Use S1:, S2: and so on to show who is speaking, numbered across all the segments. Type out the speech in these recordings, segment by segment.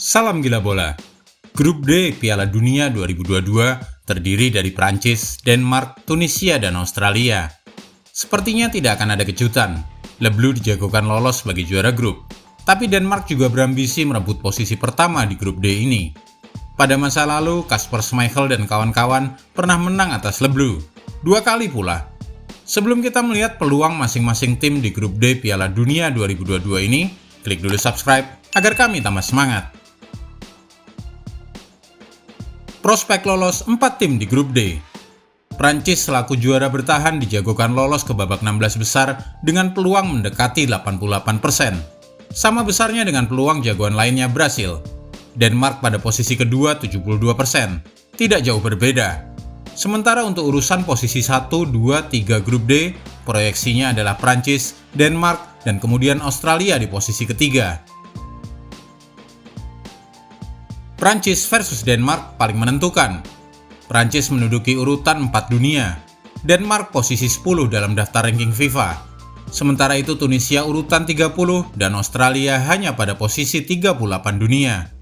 S1: Salam gila bola. Grup D Piala Dunia 2022 terdiri dari Prancis, Denmark, Tunisia, dan Australia. Sepertinya tidak akan ada kejutan. Le Bleu dijagokan lolos sebagai juara grup. Tapi Denmark juga berambisi merebut posisi pertama di grup D ini. Pada masa lalu, Kasper Schmeichel dan kawan-kawan pernah menang atas Le Bleu. 2 kali pula. Sebelum kita melihat peluang masing-masing tim di grup D Piala Dunia 2022 ini, klik dulu subscribe agar kami tambah semangat. Prospek lolos 4 tim di grup D. Prancis selaku juara bertahan dijagokan lolos ke babak 16 besar dengan peluang mendekati 88%. Sama besarnya dengan peluang jagoan lainnya Brasil. Denmark pada posisi kedua 72%. Tidak jauh berbeda. Sementara untuk urusan posisi 1, 2, 3 grup D, proyeksinya adalah Prancis, Denmark, dan kemudian Australia di posisi ketiga. Prancis versus Denmark paling menentukan. Prancis menduduki urutan 4 dunia. Denmark posisi 10 dalam daftar ranking FIFA. Sementara itu Tunisia urutan 30 dan Australia hanya pada posisi 38 dunia.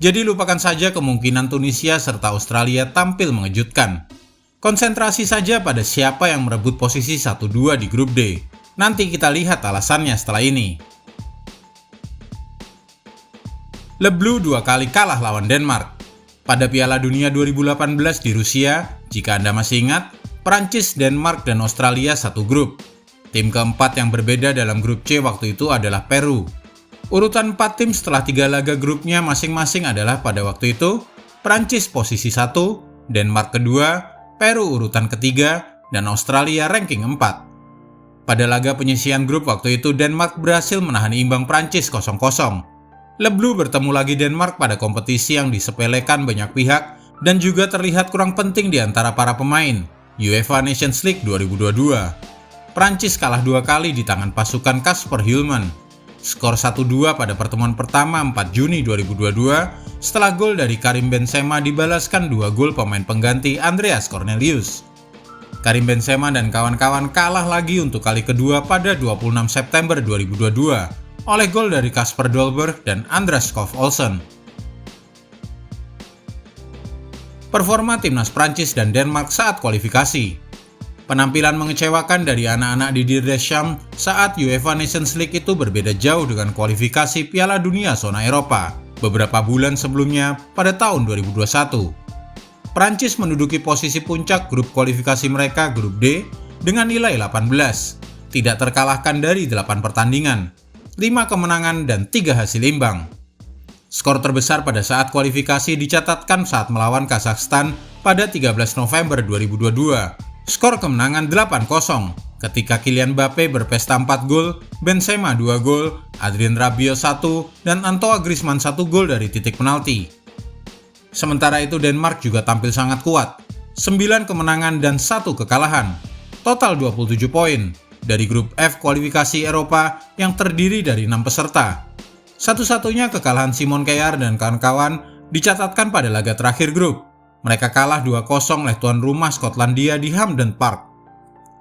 S1: Jadi lupakan saja kemungkinan Tunisia serta Australia tampil mengejutkan. Konsentrasi saja pada siapa yang merebut posisi 1-2 di grup D. Nanti kita lihat alasannya setelah ini. Le Bleu 2 kali kalah lawan Denmark. Pada Piala Dunia 2018 di Rusia, jika Anda masih ingat, Prancis, Denmark, dan Australia satu grup. Tim keempat yang berbeda dalam grup C waktu itu adalah Peru. Urutan 4 tim setelah 3 laga grupnya masing-masing adalah pada waktu itu, Prancis posisi 1, Denmark kedua, Peru urutan ketiga, dan Australia ranking 4. Pada laga penyisihan grup waktu itu, Denmark berhasil menahan imbang Prancis 0-0. Le Bleu bertemu lagi Denmark pada kompetisi yang disepelekan banyak pihak dan juga terlihat kurang penting di antara para pemain, UEFA Nations League 2022. Prancis kalah 2 kali di tangan pasukan Kasper Hjulmand. Skor 1-2 pada pertemuan pertama 4 Juni 2022 setelah gol dari Karim Benzema dibalaskan 2 gol pemain pengganti Andreas Cornelius. Karim Benzema dan kawan-kawan kalah lagi untuk kali kedua pada 26 September 2022 oleh gol dari Kasper Dolberg dan Andreas Skov Olsen. Performa timnas Prancis dan Denmark saat kualifikasi. Penampilan mengecewakan dari anak-anak Didier Deschamps saat UEFA Nations League itu berbeda jauh dengan kualifikasi Piala Dunia zona Eropa beberapa bulan sebelumnya pada tahun 2021. Prancis menduduki posisi puncak grup kualifikasi mereka grup D dengan nilai 18, tidak terkalahkan dari 8 pertandingan, 5 kemenangan dan 3 hasil imbang. Skor terbesar pada saat kualifikasi dicatatkan saat melawan Kazakhstan pada 13 November 2022. Skor kemenangan 8-0 ketika Kylian Mbappe berpesta 4 gol, Benzema 2 gol, Adrien Rabiot 1, dan Antoine Griezmann 1 gol dari titik penalti. Sementara itu Denmark juga tampil sangat kuat, 9 kemenangan dan 1 kekalahan, total 27 poin dari grup F kualifikasi Eropa yang terdiri dari 6 peserta. Satu-satunya kekalahan Simon Kjær dan kawan-kawan dicatatkan pada laga terakhir grup. Mereka kalah 2-0 oleh tuan rumah Skotlandia di Hampden Park.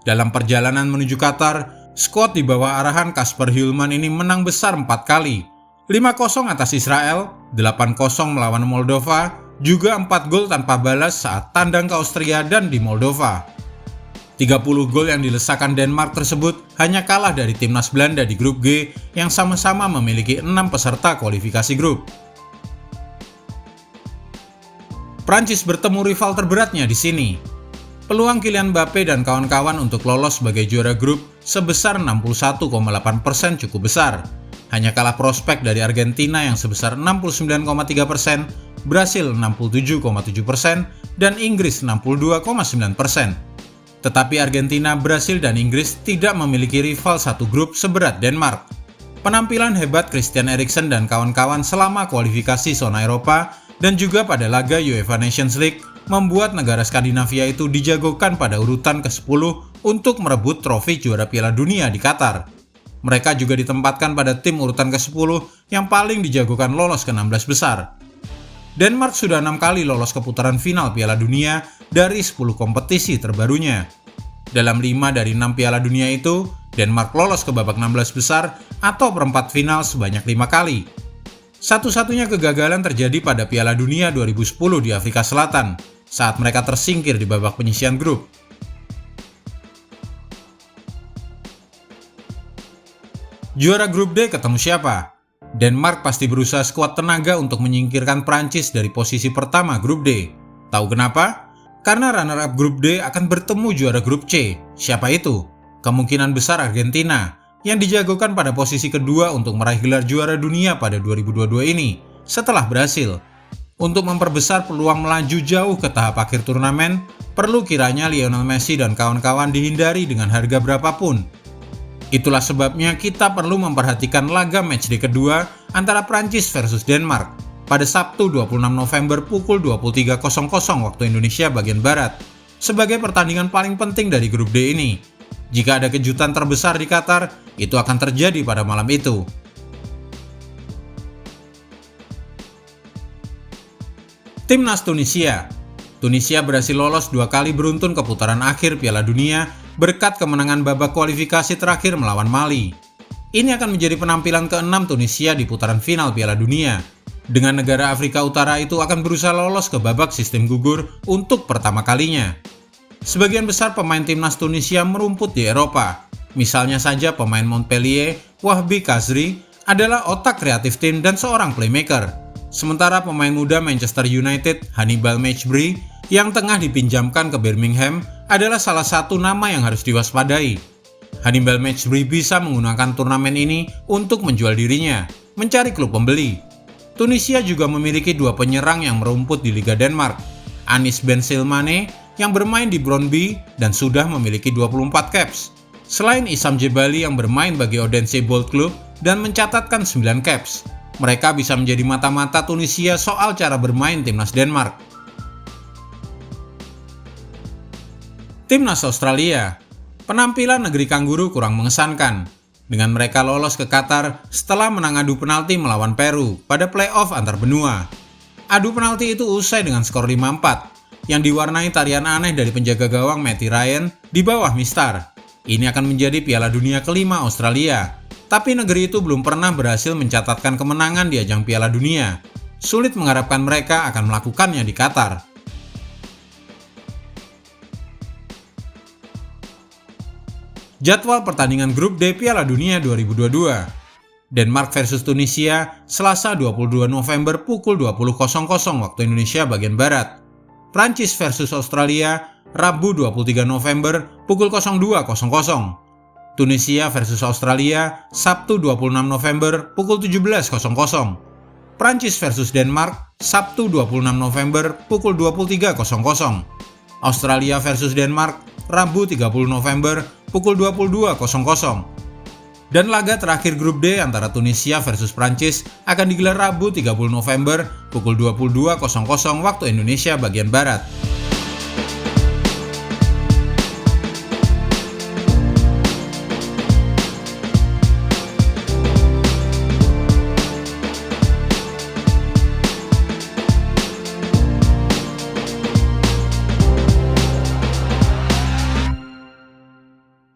S1: Dalam perjalanan menuju Qatar, skuad di bawah arahan Kasper Hjulmand ini menang besar 4 kali. 5-0 atas Israel, 8-0 melawan Moldova, juga 4 gol tanpa balas saat tandang ke Austria dan di Moldova. 30 gol yang dilesakan Denmark tersebut hanya kalah dari timnas Belanda di grup G yang sama-sama memiliki 6 peserta kualifikasi grup. Prancis bertemu rival terberatnya di sini. Peluang Kylian Mbappe dan kawan-kawan untuk lolos sebagai juara grup sebesar 61,8% cukup besar. Hanya kalah prospek dari Argentina yang sebesar 69,3%, Brasil 67,7%, dan Inggris 62,9%. Tetapi Argentina, Brasil, dan Inggris tidak memiliki rival satu grup seberat Denmark. Penampilan hebat Christian Eriksen dan kawan-kawan selama kualifikasi zona Eropa dan juga pada laga UEFA Nations League membuat negara Skandinavia itu dijagokan pada urutan ke-10 untuk merebut trofi juara Piala Dunia di Qatar. Mereka juga ditempatkan pada tim urutan ke-10 yang paling dijagokan lolos ke 16 besar. Denmark sudah 6 kali lolos ke putaran final Piala Dunia dari 10 kompetisi terbarunya. Dalam 5 dari 6 Piala Dunia itu, Denmark lolos ke babak 16 besar atau perempat final sebanyak 5 kali. Satu-satunya kegagalan terjadi pada Piala Dunia 2010 di Afrika Selatan, saat mereka tersingkir di babak penyisihan grup. Juara grup D ketemu siapa? Denmark pasti berusaha sekuat tenaga untuk menyingkirkan Prancis dari posisi pertama grup D. Tahu kenapa? Karena runner-up grup D akan bertemu juara grup C. Siapa itu? Kemungkinan besar Argentina, yang dijagokan pada posisi kedua untuk meraih gelar juara dunia pada 2022 ini, setelah berhasil. Untuk memperbesar peluang melaju jauh ke tahap akhir turnamen, perlu kiranya Lionel Messi dan kawan-kawan dihindari dengan harga berapapun. Itulah sebabnya kita perlu memperhatikan laga matchday kedua antara Prancis versus Denmark pada Sabtu 26 November pukul 23.00 waktu Indonesia bagian Barat, sebagai pertandingan paling penting dari grup D ini. Jika ada kejutan terbesar di Qatar, itu akan terjadi pada malam itu. Timnas Tunisia. Tunisia berhasil lolos 2 kali beruntun ke putaran akhir Piala Dunia berkat kemenangan babak kualifikasi terakhir melawan Mali. Ini akan menjadi penampilan ke-6 Tunisia di putaran final Piala Dunia. Dengan negara Afrika Utara itu akan berusaha lolos ke babak sistem gugur untuk pertama kalinya. Sebagian besar pemain timnas Tunisia merumput di Eropa. Misalnya saja pemain Montpellier, Wahbi Khazri, adalah otak kreatif tim dan seorang playmaker. Sementara pemain muda Manchester United, Hannibal Mejbri, yang tengah dipinjamkan ke Birmingham, adalah salah satu nama yang harus diwaspadai. Hannibal Mejbri bisa menggunakan turnamen ini untuk menjual dirinya, mencari klub pembeli. Tunisia juga memiliki 2 penyerang yang merumput di Liga Denmark, Anis Ben Silmane yang bermain di Brøndby dan sudah memiliki 24 caps. Selain Issam Jebali yang bermain bagi Odense Bold Club dan mencatatkan 9 caps, mereka bisa menjadi mata-mata Tunisia soal cara bermain timnas Denmark. Timnas Australia. Penampilan negeri kanguru kurang mengesankan, dengan mereka lolos ke Qatar setelah menang adu penalti melawan Peru pada playoff antar benua. Adu penalti itu usai dengan skor 5-4, yang diwarnai tarian aneh dari penjaga gawang Matty Ryan di bawah mistar. Ini akan menjadi Piala Dunia kelima Australia, tapi negeri itu belum pernah berhasil mencatatkan kemenangan di ajang Piala Dunia. Sulit mengharapkan mereka akan melakukannya di Qatar. Jadwal pertandingan grup D Piala Dunia 2022. Denmark versus Tunisia, Selasa 22 November pukul 20.00 waktu Indonesia bagian Barat. Prancis versus Australia, Rabu 23 November pukul 02.00. Tunisia versus Australia, Sabtu 26 November pukul 17.00. Prancis versus Denmark, Sabtu 26 November pukul 23.00. Australia versus Denmark, Rabu 30 November pukul 22.00. Dan laga terakhir grup D antara Tunisia versus Prancis akan digelar Rabu 30 November pukul 22.00 waktu Indonesia bagian Barat.